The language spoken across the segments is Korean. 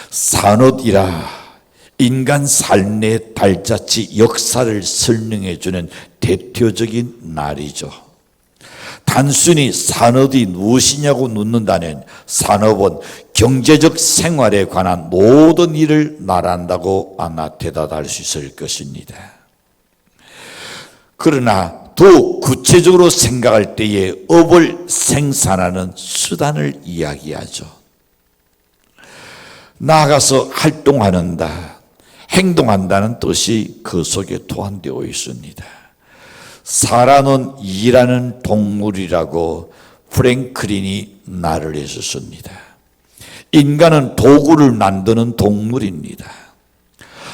산업이라 인간 삶의 발자취 역사를 설명해주는 대표적인 날이죠. 단순히 산업이 무엇이냐고 묻는다면 산업은 경제적 생활에 관한 모든 일을 말한다고 아마 대답할 수 있을 것입니다. 그러나 더 구체적으로 생각할 때에 업을 생산하는 수단을 이야기하죠. 나아가서 활동한다, 행동한다는 뜻이 그 속에 포함되어 있습니다. 사람은 일하는 동물이라고 프랭클린이 말을 했었습니다. 인간은 도구를 만드는 동물입니다.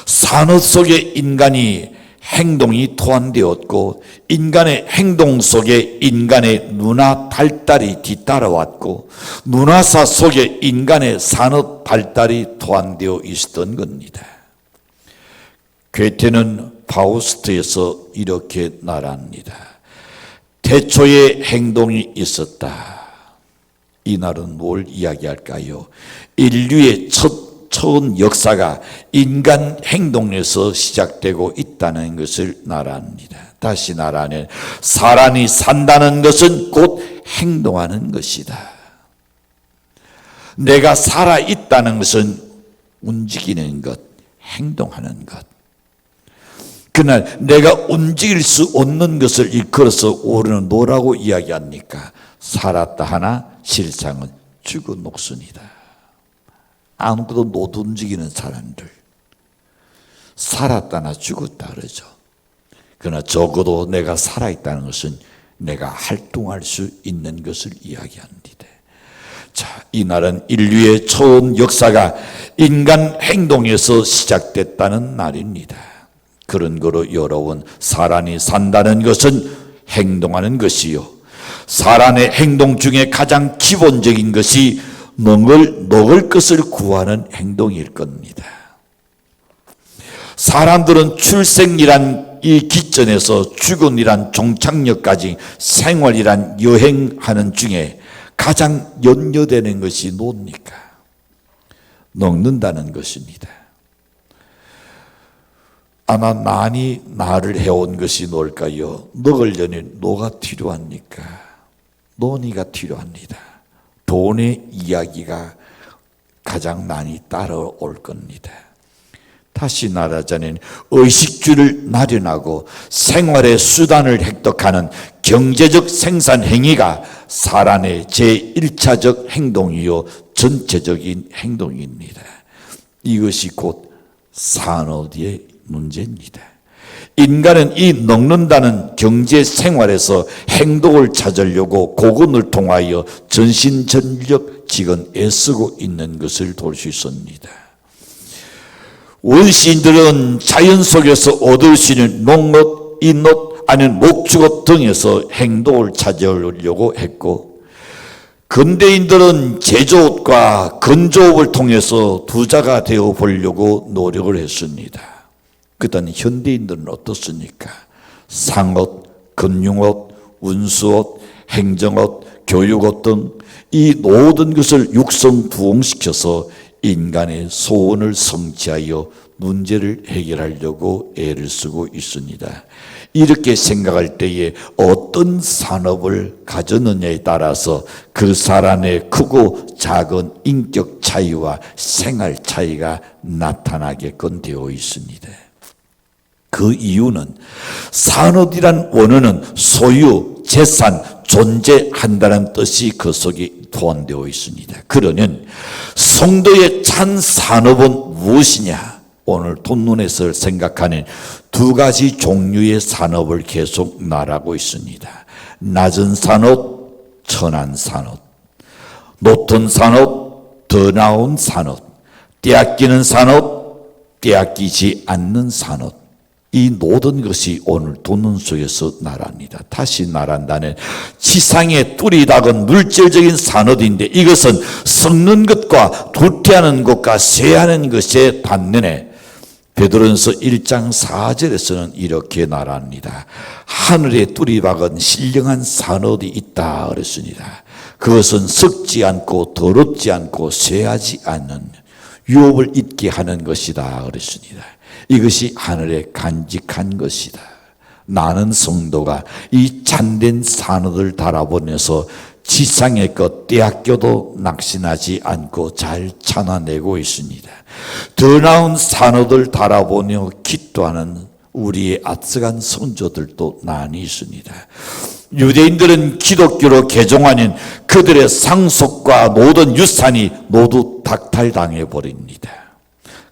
산업 속에 인간이 행동이 포함되었고 인간의 행동 속에 인간의 문화 발달이 뒤따라왔고 문화사 속에 인간의 산업 발달이 포함되어 있었던 겁니다. 괴테는 파우스트에서 이렇게 말합니다. 태초에 행동이 있었다. 이 말은 뭘 이야기할까요? 인류의 처음 역사가 인간 행동에서 시작되고 있다는 것을 말합니다. 다시 말하면 사람이 산다는 것은 곧 행동하는 것이다. 내가 살아있다는 것은 움직이는 것, 행동하는 것. 그날 내가 움직일 수 없는 것을 일컬어서 우리는 뭐라고 이야기합니까? 살았다 하나 실상은 죽은 목숨이다. 아무것도 못 움직이는 사람들, 살았다나 죽었다 그러죠. 그러나 적어도 내가 살아있다는 것은 내가 활동할 수 있는 것을 이야기합니다. 자, 이날은 인류의 처음 역사가 인간 행동에서 시작됐다는 날입니다. 그런 거로 여러분, 사람이 산다는 것은 행동하는 것이요, 사람의 행동 중에 가장 기본적인 것이 먹을 것을 구하는 행동일 겁니다. 사람들은 출생이란 이 기점에서 죽음이란 종착역까지 생활이란 여행하는 중에 가장 연결되는 것이 뭡니까? 먹는다는 것입니다. 아마 많이 나를 해온 것이 뭘까요? 먹으려니 뭐가 필요합니까? 논의가 필요합니다. 돈의 이야기가 가장 많이 따라올 겁니다. 다시 말하자면 의식주를 마련하고 생활의 수단을 획득하는 경제적 생산 행위가 사람의 제1차적 행동이요 전체적인 행동입니다. 이것이 곧 산업의 문제입니다. 인간은 이 먹는다는 경제 생활에서 행복을 찾으려고 고군을 통하여 전신전력 지금 애쓰고 있는 것을 볼 수 있습니다. 원시인들은 자연 속에서 얻을 수 있는 농업, 인업, 아니면 목축업 등에서 행복을 찾으려고 했고, 근대인들은 제조업과 건조업을 통해서 부자가 되어 보려고 노력을 했습니다. 그다음 현대인들은 어떻습니까? 상업, 금융업, 운수업, 행정업, 교육업 등 이 모든 것을 육성부흥시켜서 인간의 소원을 성취하여 문제를 해결하려고 애를 쓰고 있습니다. 이렇게 생각할 때에 어떤 산업을 가졌느냐에 따라서 그 사람의 크고 작은 인격 차이와 생활 차이가 나타나게끔 되어 있습니다. 그 이유는 산업이란 원어는 소유, 재산, 존재한다는 뜻이 그 속에 포함되어 있습니다. 그러면 성도의 참 산업은 무엇이냐? 오늘 본문에서 생각하는 두 가지 종류의 산업을 계속 말하고 있습니다. 낮은 산업, 천한 산업, 높은 산업, 더 나은 산업, 떼아끼는 산업, 떼아끼지 않는 산업. 이 모든 것이 오늘 본문 속에서 말합니다. 다시 말한다면 지상의 뿔이 닿은 물질적인 산업인데 이것은 썩는 것과 도태하는 것과 쇠하는 것의 반면에 베드로전서 1장 4절에서는 이렇게 말합니다. 하늘에 뿔이 박은 신령한 산업이 있다 그랬습니다. 그것은 썩지 않고 더럽지 않고 쇠하지 않는 유업을 잊게 하는 것이다 그랬습니다. 이것이 하늘에 간직한 것이다. 나는 성도가 이 참된 산업을 달아보면서 지상의 것 떼아껴도 낙심하지 않고 잘 참아내고 있습니다. 더 나은 산업을 달아보며 기도하는 우리의 앞서간 선조들도 많이 있습니다. 유대인들은 기독교로 개종하는 그들의 상속과 모든 유산이 모두 박탈당해 버립니다.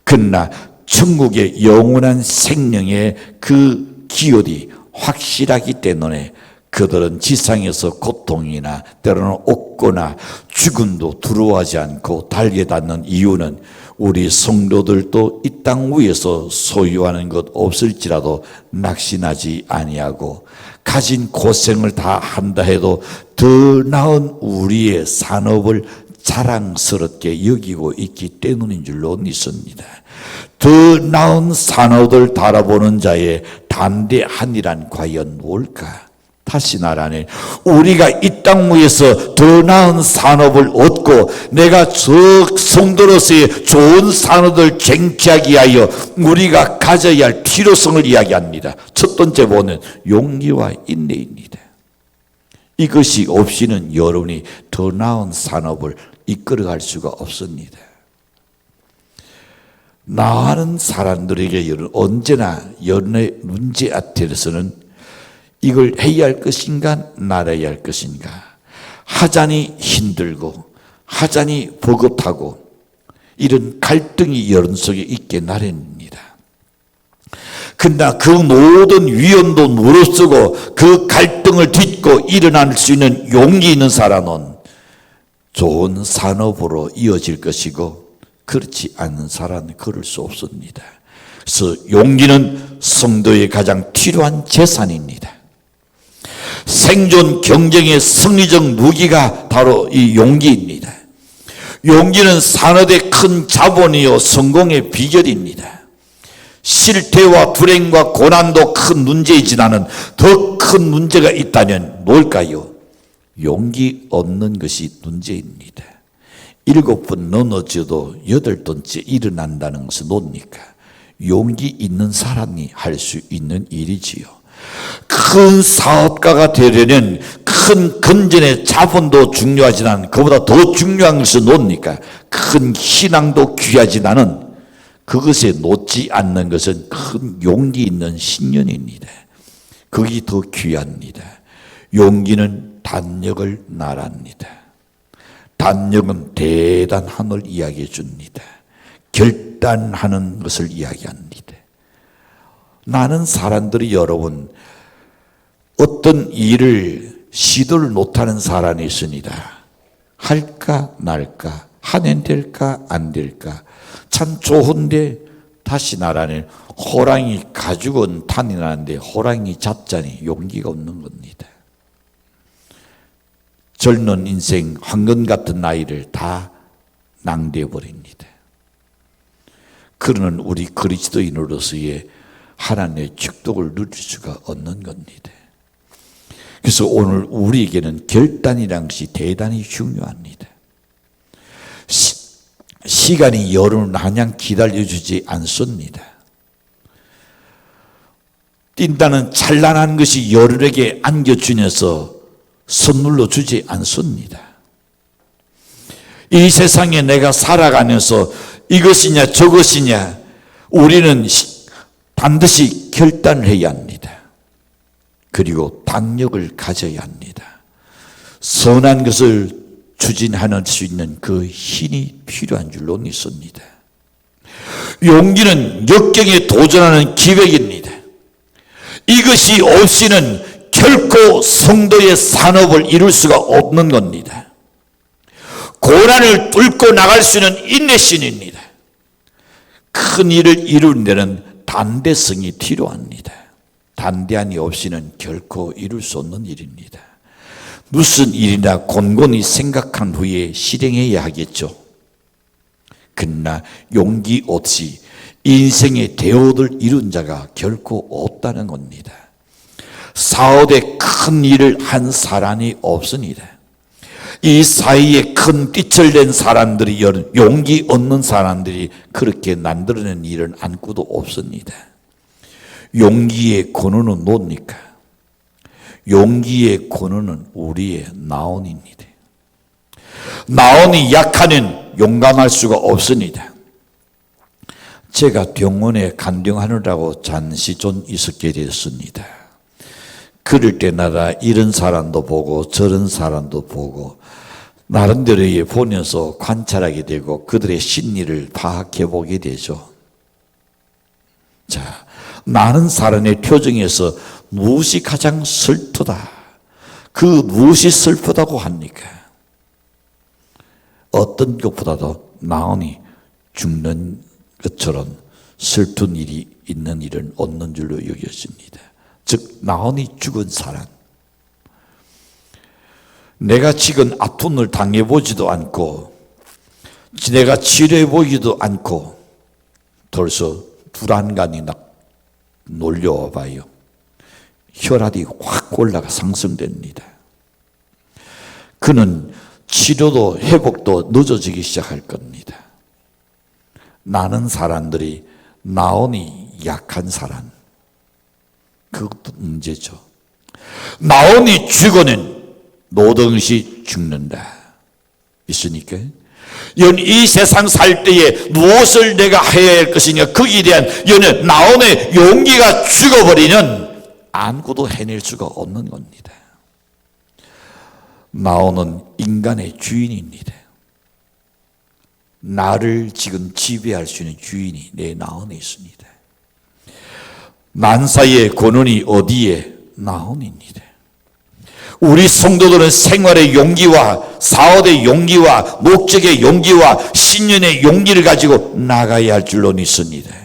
그러나 천국의 영원한 생명의 그 기업이 확실하기 때문에 그들은 지상에서 고통이나 때로는 없거나 죽음도 두려워하지 않고 달게 닿는 이유는 우리 성도들도 이 땅 위에서 소유하는 것 없을지라도 낙심하지 아니하고 가진 고생을 다 한다 해도 더 나은 우리의 산업을 자랑스럽게 여기고 있기 때문인 줄로 믿습니다. 더 나은 산업을 달아보는 자의 담대함이란 과연 뭘까? 다시 말하니 우리가 이 땅 위에서 더 나은 산업을 얻고 내가 저 성도로서의 좋은 산업을 쟁취하기 위하여 우리가 가져야 할 필요성을 이야기합니다. 첫 번째 보면 용기와 인내입니다. 이것이 없이는 여러분이 더 나은 산업을 이끌어갈 수가 없습니다. 나아가는 사람들에게 언제나 연애 문제 앞에서는 이걸 해야 할 것인가 말아야 할 것인가 하자니 힘들고 하자니 버겁하고 이런 갈등이 여론 속에 있게 나릅니다. 그러나 그 모든 위험도 무릅쓰고 그 갈등을 딛고 일어날 수 있는 용기 있는 사람은 좋은 산업으로 이어질 것이고 그렇지 않은 사람은 그럴 수 없습니다. 그래서 용기는 성도의 가장 필요한 재산입니다. 생존 경쟁의 승리적 무기가 바로 이 용기입니다. 용기는 산업의 큰 자본이요 성공의 비결입니다. 실패와 불행과 고난도 큰 문제이지만은 더 큰 문제가 있다면 뭘까요? 용기 없는 것이 문제입니다. 7번 넘어져도 8번째 일어난다는 것은 뭡니까? 용기 있는 사람이 할 수 있는 일이지요. 큰 사업가가 되려면 큰 금전의 자본도 중요하지만 그보다 더 중요한 것은 뭡니까? 큰 신앙도 귀하지만은 그것에 놓지 않는 것은 큰 용기 있는 신념입니다. 그게 더 귀합니다. 용기는 단력을 말합니다. 단력은 대단함을 이야기해 줍니다. 결단하는 것을 이야기합니다. 많은 사람들이 여러분 어떤 일을 시도를 못하는 사람이 있습니다. 할까 말까 하면 될까 안 될까 참 좋은데 다시 말하는 호랑이 가죽은 탄이 나는데 호랑이 잡자니 용기가 없는 겁니다. 젊은 인생 황금 같은 나이를 다 낭비해 버립니다. 그러는 우리 그리스도인으로서의 하나님의 축복을 누릴 수가 없는 겁니다. 그래서 오늘 우리에게는 결단이라는 것이 대단히 중요합니다. 시간이 여러분을 마냥 기다려주지 않습니다. 뛴다는 찬란한 것이 여러분에게 안겨주면서 선물로 주지 않습니다. 이 세상에 내가 살아가면서 이것이냐 저것이냐 우리는 반드시 결단을 해야 합니다. 그리고 당력을 가져야 합니다. 선한 것을 추진할 수 있는 그 힘이 필요한 줄로 믿습니다. 용기는 역경에 도전하는 기백입니다. 이것이 없이는 결코 성도의 산업을 이룰 수가 없는 겁니다. 고난을 뚫고 나갈 수 있는 인내심입니다. 큰 일을 이루는 데는 담대성이 필요합니다. 담대함이 없이는 결코 이룰 수 없는 일입니다. 무슨 일이나 곤곤히 생각한 후에 실행해야 하겠죠. 그러나 용기 없이 인생의 대업을 이룬 자가 결코 없다는 겁니다. 사업에 큰 일을 한 사람이 없습니다. 이 사이에 큰 빛을 낸 사람들이, 용기 얻는 사람들이 그렇게 만들어낸 일은 안구도 없습니다. 용기의 근원은 뭡니까? 용기의 근원은 우리의 나온입니다. 나온이 약하면 용감할 수가 없습니다. 제가 병원에 간병하느라고 잠시 좀 있었게 됐습니다. 그럴 때마다 이런 사람도 보고 저런 사람도 보고 나름대로 보면서 관찰하게 되고 그들의 심리를 파악해 보게 되죠. 자, 많은 사람의 표정에서 무엇이 가장 슬프다, 그 무엇이 슬프다고 합니까? 어떤 것보다도 나온이 죽는 것처럼 슬픈 일이 있는 일은 없는 줄로 여겨집니다. 즉 나온이 죽은 사람, 내가 지금 아픔을 당해보지도 않고 내가 치료해보지도 않고 벌써 불안감이 놀려와 봐요. 혈압이 확 올라가 상승됩니다. 그는 치료도 회복도 늦어지기 시작할 겁니다. 나는 사람들이 나온이 약한 사람, 그것도 문제죠. 나온이 죽어는 모든 것이 죽는다. 있으니까 이 세상 살 때에 무엇을 내가 해야 할 것이냐, 거기에 대한 나온의 용기가 죽어버리면 아무것도 해낼 수가 없는 겁니다. 나온은 인간의 주인입니다. 나를 지금 지배할 수 있는 주인이 내 나온에 있습니다. 만사의 근원이 어디에? 나온입니다. 우리 성도들은 생활의 용기와 사업의 용기와 목적의 용기와 신년의 용기를 가지고 나가야 할 줄로 믿습니다.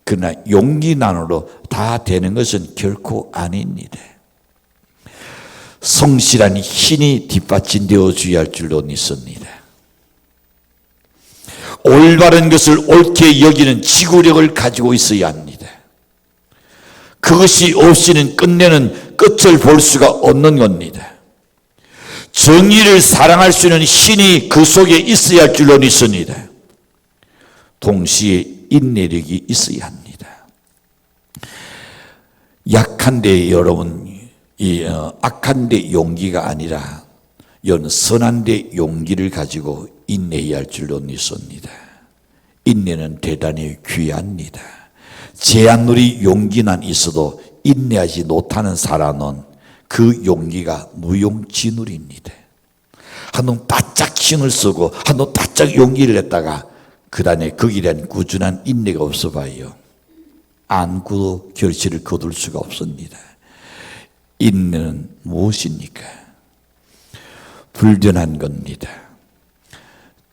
그러나 용기만으로 다 되는 것은 결코 아닙니다. 성실한 힘이 뒷받침되어 줘야 할 줄로 믿습니다. 올바른 것을 옳게 여기는 지구력을 가지고 있어야 합니다. 그것이 없이는 끝내는 끝을 볼 수가 없는 겁니다. 정의를 사랑할 수 있는 신이 그 속에 있어야 할 줄로 믿습니다. 동시에 인내력이 있어야 합니다. 약한데 여러분, 악한데 용기가 아니라 선한데 용기를 가지고 인내해야 할 줄로 믿습니다. 인내는 대단히 귀합니다. 제한놀이 용기만 있어도 인내하지 못하는 사람은 그 용기가 무용지물입니다. 한놈 바짝 힘을 쓰고 한놈 바짝 용기를 냈다가 그 다음에 거기에 대한 꾸준한 인내가 없어 봐요. 안구도 결실을 거둘 수가 없습니다. 인내는 무엇입니까? 불변한 겁니다.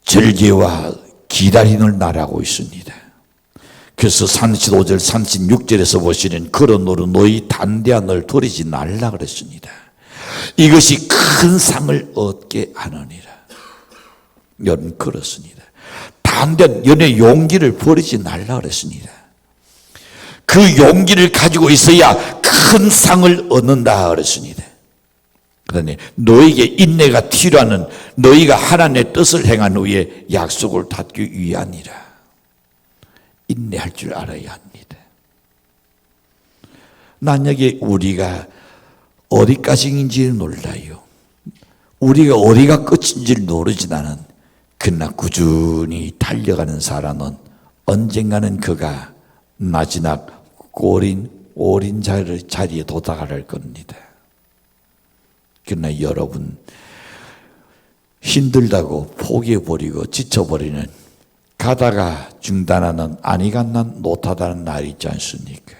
절개와 기다림을 말하고 있습니다. 그래서 35절 36절에서 보시는 그러므로 너희 단대한을 버리지 말라 그랬습니다. 이것이 큰 상을 얻게 하느니라. 여러분 그렇습니다. 단대한 연의 용기를 버리지 말라 그랬습니다. 그 용기를 가지고 있어야 큰 상을 얻는다 그랬습니다. 그러니 너에게 인내가 필요한, 너희가 하나님의 뜻을 행한 후에 약속을 닫기 위함이라. 인내할 줄 알아야 합니다. 만약에 우리가 어디까지인지 몰라요. 우리가 어디가 끝인지 모르지 않은, 그러나 꾸준히 달려가는 사람은 언젠가는 그가 마지막 오린 자리에 도달할 겁니다. 그러나 여러분, 힘들다고 포기해버리고 지쳐버리는, 가다가 중단하는, 아니 간난 못하다는 날이 있지 않습니까?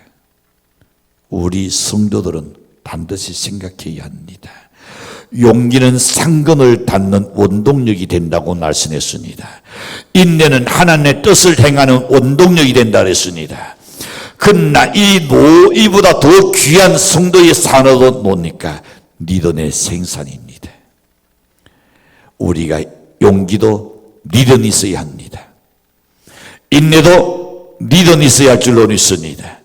우리 성도들은 반드시 생각해야 합니다. 용기는 상근을 닫는 원동력이 된다고 말씀했습니다. 인내는 하나님의 뜻을 행하는 원동력이 된다 그랬습니다. 그러나 이보다 더 귀한 성도의 산업은 뭡니까? 믿음의 생산입니다. 우리가 용기도 믿음이 있어야 합니다. 인내도 믿음이 있어야 할 줄로 믿습니다.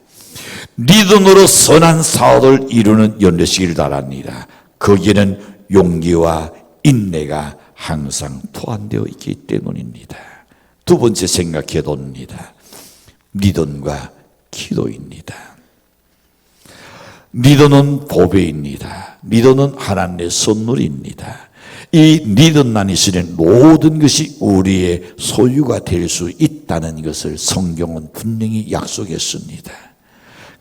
믿음으로 선한 사업을 이루는 연례시기를 바랍니다. 거기에는 용기와 인내가 항상 포함되어 있기 때문입니다. 두 번째 생각해 봅니다. 믿음과 기도입니다. 믿음은 보배입니다. 믿음은 하나님의 선물입니다. 이 믿음만 있으면 모든 것이 우리의 소유가 될 수 있다는 것을 성경은 분명히 약속했습니다.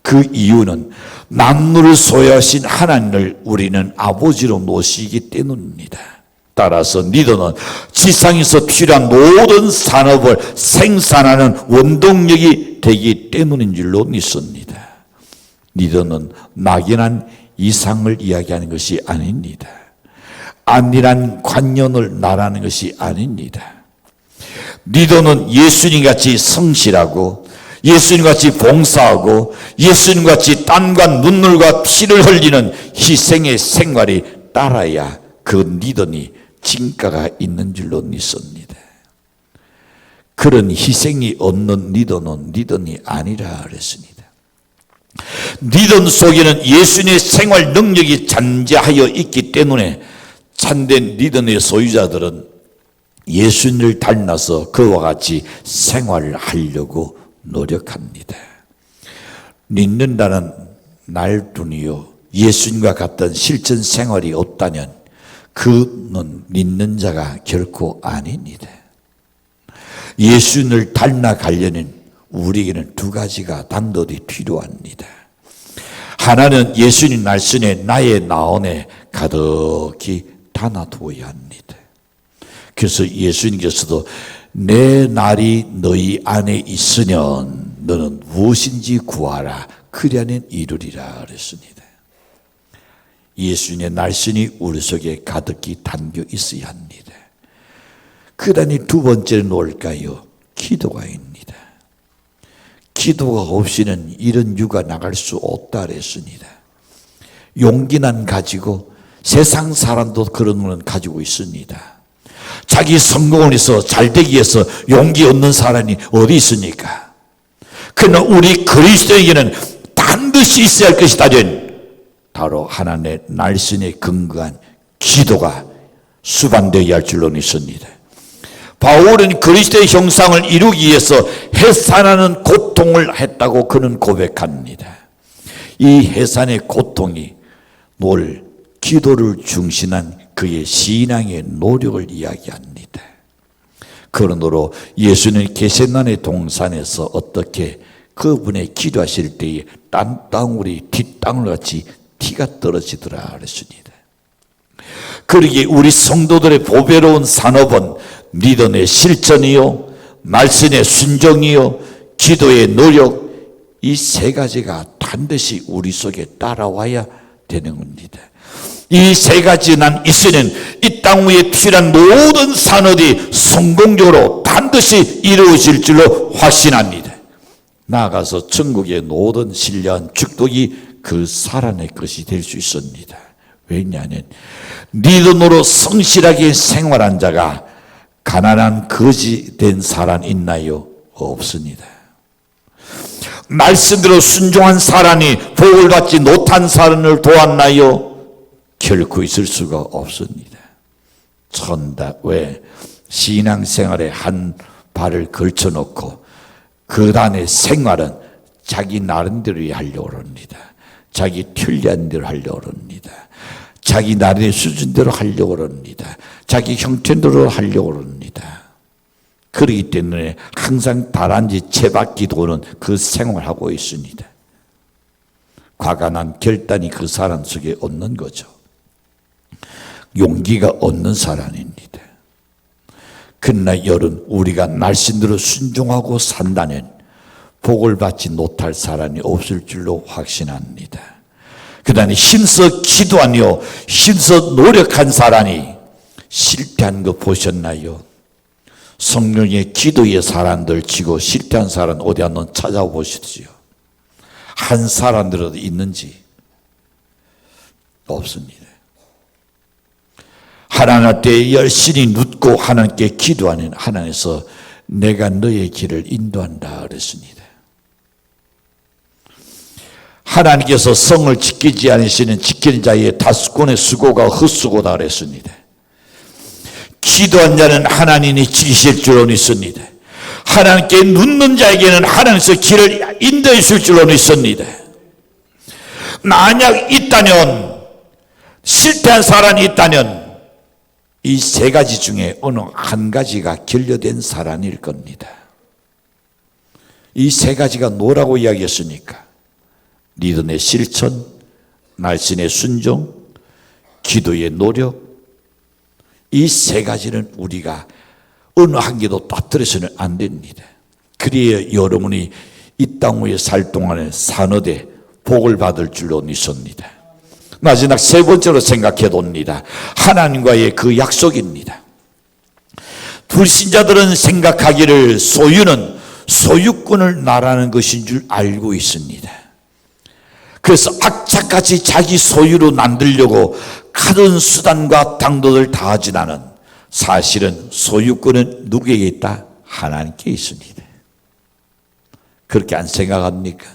그 이유는 만물을 소유하신 하나님을 우리는 아버지로 모시기 때문입니다. 따라서 믿음은 지상에서 필요한 모든 산업을 생산하는 원동력이 되기 때문인 줄로 믿습니다. 믿음은 막연한 이상을 이야기하는 것이 아닙니다. 안일한 관념을 말하는 것이 아닙니다. 믿음은 예수님같이 성실하고 예수님같이 봉사하고 예수님같이 땀과 눈물과 피를 흘리는 희생의 생활이 따라야 그 믿음이 진가가 있는 줄로 믿습니다. 그런 희생이 없는 믿음은 믿음이 아니라 그랬습니다. 믿음 속에는 예수님의 생활 능력이 잠재하여 있기 때문에 참된 믿음의 소유자들은 예수님을 닮아서 그와 같이 생활을 하려고 노력합니다. 믿는다는 날뿐이요 예수님과 같은 실천 생활이 없다면 그는 믿는 자가 결코 아닙니다. 예수님을 닮아가려는 우리에게는 두 가지가 단도리 필요합니다. 하나는 예수님 말씀에 나의 나온에 가득히 담아두어야 합니다. 그래서 예수님께서도 내 날이 너희 안에 있으면 너는 무엇인지 구하라 그리하면 이루리라 그랬습니다. 예수님의 말씀이 우리 속에 가득히 담겨 있어야 합니다. 그 다음에 두 번째는 뭘까요? 기도가입니다. 기도가 없이는 이런 유가 나갈 수 없다 그랬습니다. 용기는 가지고 세상 사람도 그런 건 가지고 있습니다. 자기 성공을 해서 잘되기 위해서 용기 얻는 사람이 어디 있습니까? 그러나 우리 그리스도에게는 반드시 있어야 할 것이 바로 하나님의 말씀에 근거한 기도가 수반되어야 할 줄로 믿습니다. 바울은 그리스도의 형상을 이루기 위해서 해산하는 고통을 했다고 그는 고백합니다. 이 해산의 고통이 기도를 중심한 그의 신앙의 노력을 이야기합니다. 그러므로 예수는 겟세마네 동산에서 어떻게 그분의 기도하실 때에 땀방울이 뒷땅을 같이 티가 떨어지더라 그랬습니다. 그러기에 우리 성도들의 보배로운 산업은 믿음의 실천이요, 말씀의 순종이요, 기도의 노력, 이 세 가지가 반드시 우리 속에 따라와야 되는 겁니다. 이 세 가지만 있으면 이 땅 위에 필요한 모든 산업이 성공적으로 반드시 이루어질 줄로 확신합니다. 나아가서 천국의 모든 신령한 축복이 그 사람의 것이 될 수 있습니다. 왜냐하면 믿음으로 성실하게 생활한 자가 가난한 거지 된 사람 있나요? 없습니다. 말씀대로 순종한 사람이 복을 받지 못한 사람을 도왔나요? 결코 있을 수가 없습니다. 왜? 신앙생활에 한 발을 걸쳐놓고 그 다음에 생활은 자기 나름대로 하려고 합니다. 자기 편리한 대로 하려고 합니다. 자기 나름의 수준대로 하려고 합니다. 자기 형편대로 하려고 합니다. 그렇기 때문에 항상 다란쥐 채바퀴 도는 그 생활을 하고 있습니다. 과감한 결단이 그 사람 속에 없는 거죠. 용기가 없는 사람입니다. 그러나 여러분, 우리가 말씀대로 순종하고 산다면 복을 받지 못할 사람이 없을 줄로 확신합니다. 그 다음에 힘써 기도하며 힘써 노력한 사람이 실패한 거 보셨나요? 성령의 기도의 사람들 치고 실패한 사람 어디 한번 찾아보십시오. 한 사람들도 있는지 없습니다. 하나님 때 열심히 눕고 하나님께 기도하는 하나님께서 내가 너의 길을 인도한다 그랬습니다. 하나님께서 성을 지키지 않으시는 지키는 자의 다수권의 수고가 헛수고다 그랬습니다. 기도한 자는 하나님이 지키실 줄로 믿습니다. 하나님께 눕는 자에게는 하나님께서 길을 인도해 줄 줄로 믿습니다. 만약 있다면, 실패한 사람이 있다면 이 세 가지 중에 어느 한 가지가 결여된 사람일 겁니다. 이 세 가지가 뭐라고 이야기했습니까? 리더의 실천, 말씀의 순종, 기도의 노력. 이 세 가지는 우리가 어느 한 개도 빠뜨려서는 안 됩니다. 그래야 여러분이 이 땅 위에 살 동안에 산어대 복을 받을 줄로 믿습니다. 마지막 세 번째로 생각해 봅니다. 하나님과의 그 약속입니다. 불신자들은 생각하기를 소유는 소유권을 말하는 것인 줄 알고 있습니다. 그래서 악착같이 자기 소유로 만들려고 가든 수단과 당도를 다하지만은 사실은 소유권은 누구에게 있다? 하나님께 있습니다. 그렇게 안 생각합니까?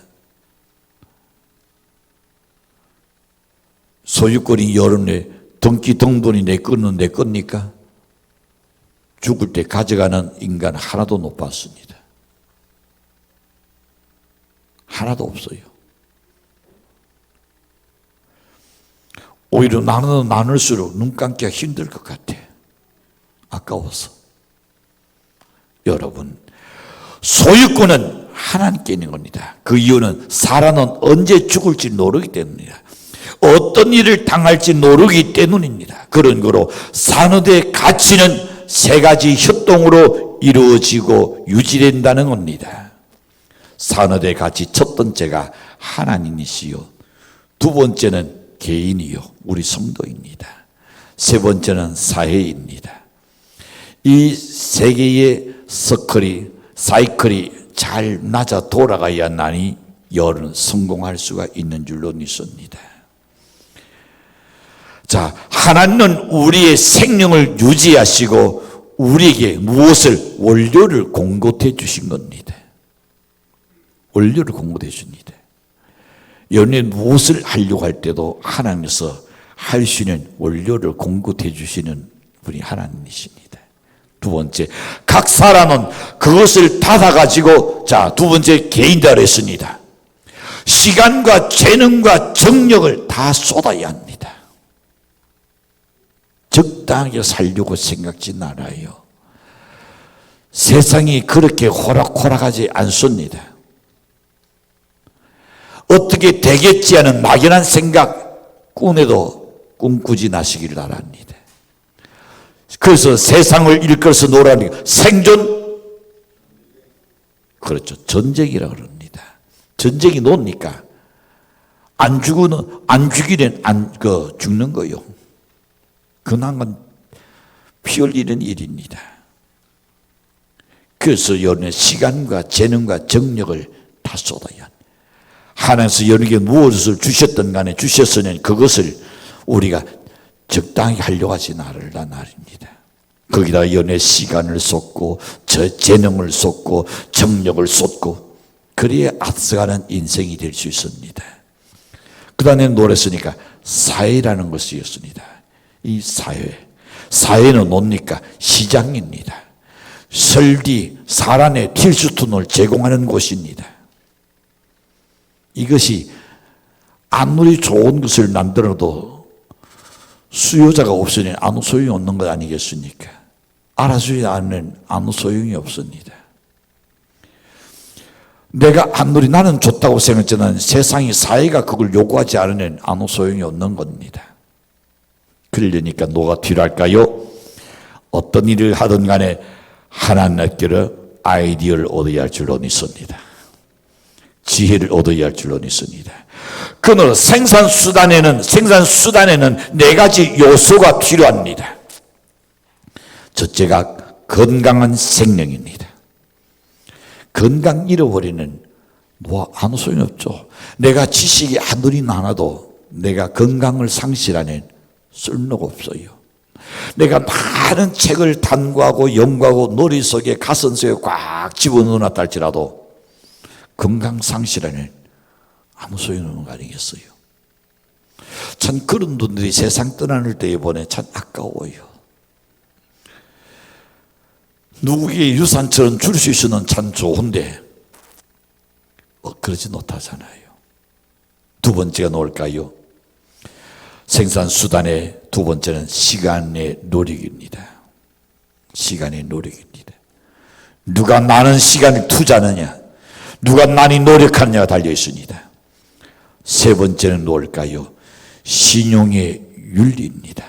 소유권이 여러분의 등기등본이 내 거는 내 겁니까? 죽을 때 가져가는 인간 하나도 못 봤습니다. 하나도 없어요. 오히려 나눌수록 눈 감기가 힘들 것 같아. 아까워서. 여러분, 소유권은 하나님께 있는 겁니다. 그 이유는 사람은 언제 죽을지 모르기 때문입니다. 어떤 일을 당할지 모르기 때문입니다. 그런 거로 산업의 가치는 세 가지 협동으로 이루어지고 유지된다는 겁니다. 산업의 가치 첫 번째가 하나님이시요, 두 번째는 개인이요, 우리 성도입니다. 세 번째는 사회입니다. 이 세 개의 사이클이 잘 맞아 돌아가야만이 여러분 성공할 수가 있는 줄로 믿습니다. 자, 하나님은 우리의 생명을 유지하시고 우리에게 무엇을? 원료를 공급해 주신 겁니다. 원료를 공급해 주십니다. 여러분이 무엇을 하려고 할 때도 하나님께서 할 수 있는 원료를 공급해 주시는 분이 하나님이십니다. 두 번째, 각 사람은 그것을 받아가지고, 자, 두 번째 개인다고 했습니다. 시간과 재능과 정력을 다 쏟아야 합니다. 적당하게 살려고 생각지 않아요. 세상이 그렇게 호락호락하지 않습니다. 어떻게 되겠지 하는 막연한 생각 꿈에도 꿈꾸지 마시기를 바랍니다. 그래서 세상을 일컬어서 노라니까 생존, 그렇죠, 전쟁이라고 그럽니다. 전쟁이 뭡니까? 안 죽이는 죽는 거요. 그나마 피 흘리는 일입니다. 그래서 여러분의 시간과 재능과 정력을 다 쏟아야 합니다. 하나님께서 여러분에게 무엇을 주셨든 간에 주셨으니 그것을 우리가 적당히 하려고 하지 말라 말입니다. 거기다 연애 시간을 쏟고 재능을 쏟고 정력을 쏟고 그래야 앞서가는 인생이 될 수 있습니다. 그 다음에 노래 쓰니까 사회라는 것이었습니다. 이 사회는 뭡니까? 시장입니다. 설비, 사람의 필수품을 제공하는 곳입니다. 이것이 아무리 좋은 것을 만들어도 수요자가 없으니 아무 소용이 없는 것 아니겠습니까? 알아주지 않으면 아무 소용이 없습니다. 내가 아무리 나는 좋다고 생각했지만 세상이 사회가 그걸 요구하지 않으면 아무 소용이 없는 겁니다. 그러려니까 누가 필요할까요? 어떤 일을 하든 간에 하나님께로 아이디어를 얻어야 할 줄로 믿습니다. 지혜를 얻어야 할 줄로 믿습니다. 그러므로 생산수단에는 네 가지 요소가 필요합니다. 첫째가 건강한 생명입니다. 건강 잃어버리는 아무 소용이 없죠. 내가 지식이 아무리 많아도 내가 건강을 상실하면 쓸모가 없어요. 내가 많은 책을 탐구하고 연구하고 놀이 속에 가슴 속에 꽉 집어넣어놨다 할지라도 건강 상실하면 아무 소용없는 거 아니겠어요? 참 그런 분들이 세상 떠나는 때에 보내 참 아까워요. 누구에게 유산처럼 줄 수 있으면 참 좋은데 그러지 못하잖아요. 두 번째가 뭘까요? 생산수단의 두 번째는 시간의 노력입니다. 시간의 노력입니다. 누가 많은 시간을 투자하느냐, 누가 많이 노력하느냐가 달려 있습니다. 세 번째는 뭘까요? 신용의 윤리입니다.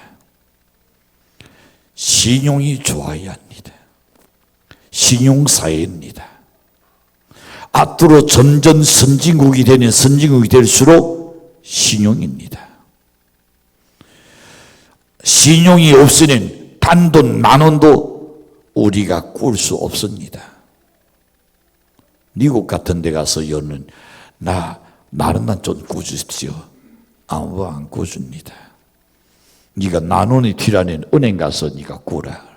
신용이 좋아야 합니다. 신용사회입니다. 앞으로 점점 선진국이 될수록 신용입니다. 신용이 없으면 단돈 만 원도 우리가 꿀 수 없습니다. 미국 같은 데 가서 여는 만 원만 좀 구주십시오. 아무 안 구줍니다. 네가 만 원이 필요하면 은행 가서 네가 구라.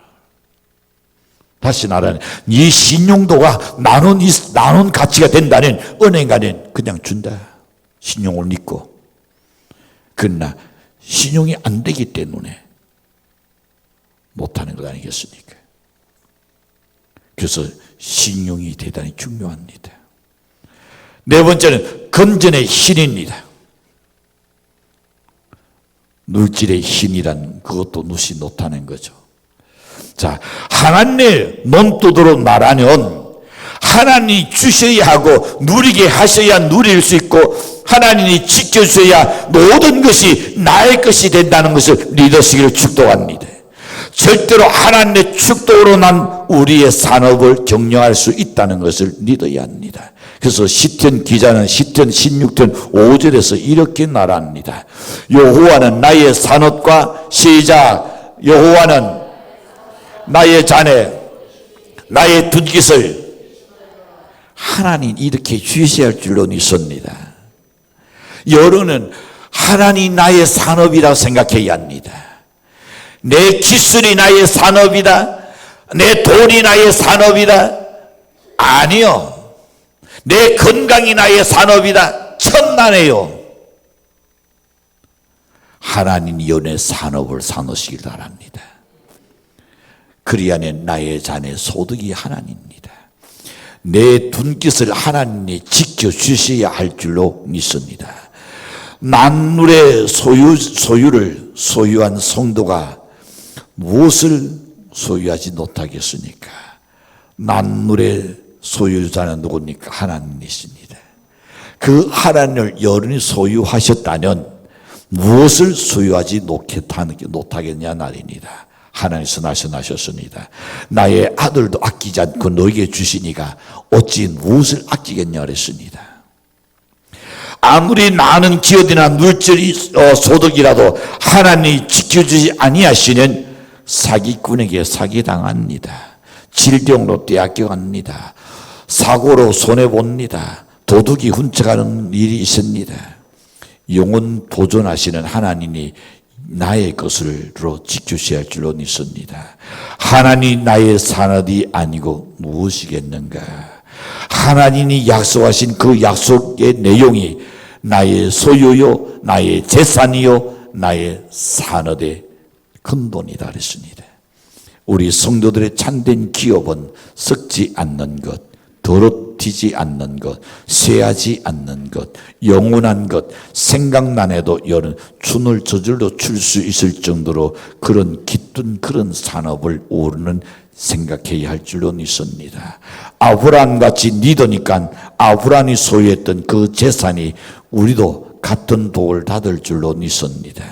다시 말하면 네 신용도가 만 원 가치가 된다면 은행 가면 그냥 준다. 신용을 믿고. 그러나 신용이 안 되기 때문에 못하는 것 아니겠습니까? 그래서 신용이 대단히 중요합니다. 네 번째는 건전의 힘입니다. 물질의 힘이란 그것도 누시 못하는 거죠. 자, 하나님의 논도로 말하면 하나님이 주셔야 하고 누리게 하셔야 누릴 수 있고 하나님이 지켜주셔야 모든 것이 나의 것이 된다는 것을 믿으시기를 축도합니다. 절대로 하나님의 축도로만 우리의 산업을 경영할 수 있다는 것을 믿어야 합니다. 그래서 시편 기자는 시편 16편 5절에서 이렇게 말합니다. 여호와는 나의 산업과 시작, 여호와는 나의 자네, 나의 둔깃을 하나님 이렇게 주셔야 할 줄로 믿습니다. 여러분은 하나님 나의 산업이라고 생각해야 합니다. 내 기술이 나의 산업이다, 내 돈이 나의 산업이다, 아니요. 내 건강이 나의 산업이다, 천만에요. 하나님 연의 산업을 사놓으시길 바랍니다. 그리하면 나의 자네 소득이 하나님입니다. 내 둔깃을 하나님이 지켜주셔야 할 줄로 믿습니다. 만물의 소유를 소유한 성도가 무엇을 소유하지 못하겠습니까? 만물의 소유자는 누굽니까? 하나님이십니다. 그 하나님을 여러분이 소유하셨다면 무엇을 소유하지 못하겠냐 말입니다. 하나님 선하셨습니다. 나의 아들도 아끼지 않고 너에게 주시니까 어찌 무엇을 아끼겠냐 그랬습니다. 아무리 많은 기업이나 물질 소득이라도 하나님이 지켜주지 아니하시는 사기꾼에게 사기당합니다. 질병으로 떼앗겨갑니다. 사고로 손해봅니다. 도둑이 훔쳐가는 일이 있습니다. 영원 보존하시는 하나님이 나의 것으로 지켜주셔야 할 줄로 믿습니다. 하나님 나의 산업이 아니고 무엇이겠는가? 하나님이 약속하신 그 약속의 내용이 나의 소유요, 나의 재산이요, 나의 산업의 근본이다 그랬습니다. 우리 성도들의 참된 기업은 썩지 않는 것, 더럽히지 않는 것, 쇠하지 않는 것, 영원한 것, 생각만 해도 여는 춤을 저절로 출 수 있을 정도로 그런 깃든 그런 산업을 우리는 생각해야 할 줄로 믿습니다. 아브라함같이 믿으니까 아브라함이 소유했던 그 재산이 우리도 같은 복을 받을 줄로 믿습니다.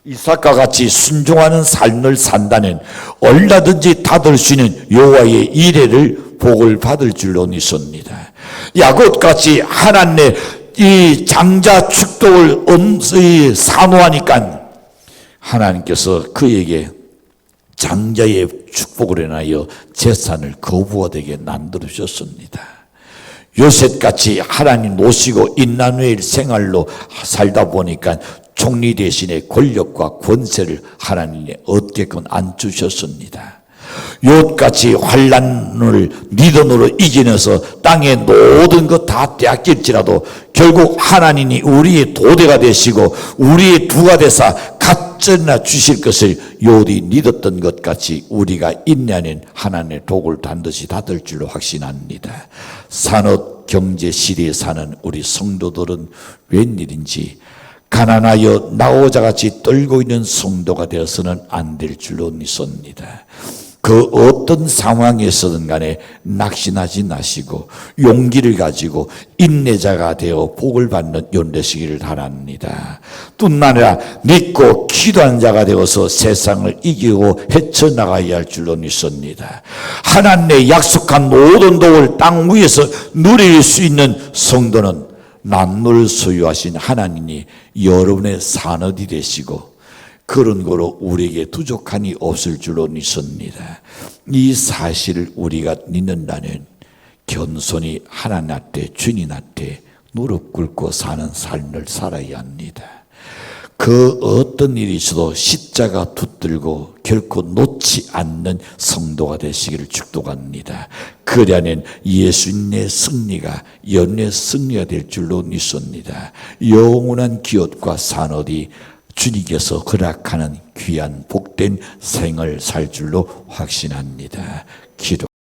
이삭과 같이 순종하는 삶을 산다는 얼마든지 받을 수 있는 여호와의 이레를 복을 받을 줄로 믿습니다. 야곱같이 하나님의 이 장자 축복을 엄히 산호하니까 하나님께서 그에게 장자의 축복을 인하여 재산을 거부하게 만들어주셨습니다. 요셉같이 하나님 모시고 임마누엘 생활로 살다 보니까 총리 대신에 권력과 권세를 하나님이 얻게끔 안주셨습니다. 욥같이 환난을 믿음으로 이기면서 땅의 모든 것 다 떼앗길지라도 결국 하나님이 우리의 도대가 되시고 우리의 두가 되사 어쩌나 주실 것을 요리 믿었던 것 같이 우리가 인내하는 하나님의 복을 반드시 받을 줄로 확신합니다. 산업 경제 시대에 사는 우리 성도들은 웬일인지 가난하여 나오자같이 떨고 있는 성도가 되어서는 안 될 줄로 믿습니다. 그 어떤 상황에서든 간에 낙심하지 마시고 용기를 가지고 인내자가 되어 복을 받는 연 되시기를 바랍니다. 뿐만 아니라 믿고 기도하는 자가 되어서 세상을 이기고 헤쳐나가야 할 줄로 믿습니다. 하나님의 약속한 모든 복을 땅 위에서 누릴 수 있는 성도는 만물을 소유하신 하나님이 여러분의 산업이 되시고 그런 거로 우리에게 부족함이 없을 줄로 믿습니다. 이 사실을 우리가 믿는다는 겸손히 하나님 앞에 주님 앞에 무릎 꿇고 사는 삶을 살아야 합니다. 그 어떤 일이 있어도 십자가 붙들고 결코 놓지 않는 성도가 되시기를 축복합니다. 그리하면 예수님의 승리가 연의 승리가 될 줄로 믿습니다. 영원한 기업과 산업이 주님께서 허락하는 귀한 복된 생을 살 줄로 확신합니다. 기도.